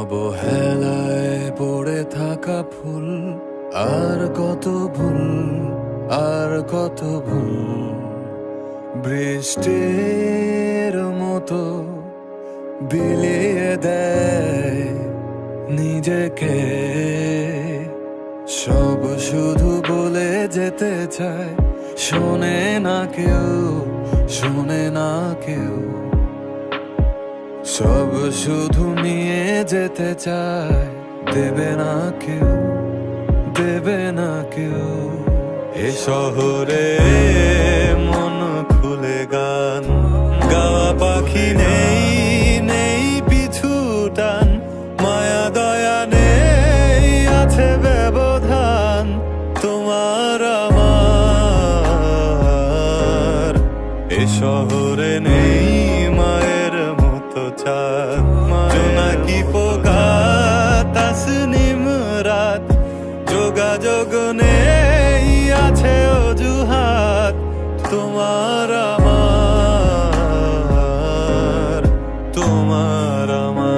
অবহেলায় পড়ে থাকা ফুল, আর কত ভুল, আর কত ভুল। বৃষ্টির মতো বিলিয়ে দেয় নিজেকে, সব শুধু বলে যেতে চায়, শোনে না কেউ, শোনে না কেউ। সব শুধু নিয়ে যেতে চায়, দেবে না কেউ, দেবে না কেউ। এ শহরে মন খুলে গান গাওয়া পাখি নেই, নেই পিছু টান, মায়া দয়া নেই, আছে ব্যবধান তোমার আমার। এ শহরে নেই মায়ের মতো চাঁদ, জোনাকি পোকা তাসনিম রাত, যোগাযোগ নেই, আছে অজুহাত তোমার আমার, তোমার আমার।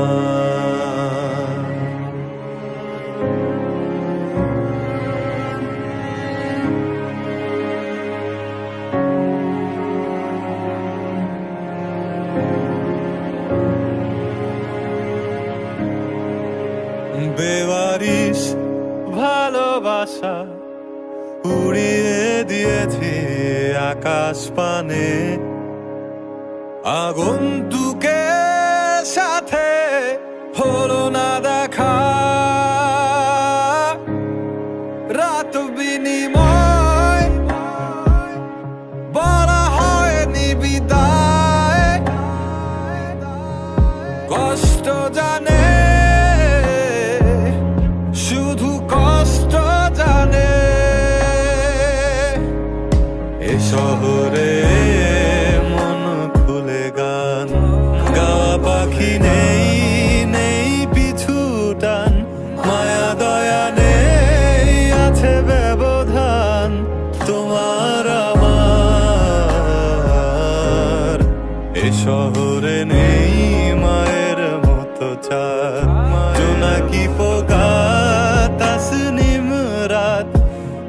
বেওয়ারিশ ভালোবাসা উড়িয়ে দিয়েছে আকাশ পানে, আগন্তুকের সাথে হলো না দেখা, রাত বিনিময় বলা হয়নি বিদায়, কষ্ট জানে শুধু কষ্ট জানে। এ শহরে মন খুলে গান গাওয়া পাখি নেই, নেই পিছু টান, মায়া দয়া নেই, আছে ব্যবধান তোমার আমার। এ শহরে নেই মায়ের মতো চাঁদ, জোনাকি পোকা তাসনিম রাত,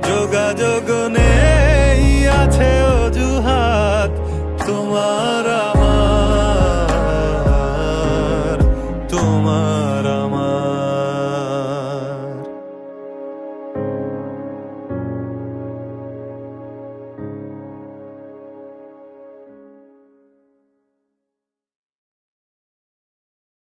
যোগাযোগ নেই, আছে অজুহাত তোমার।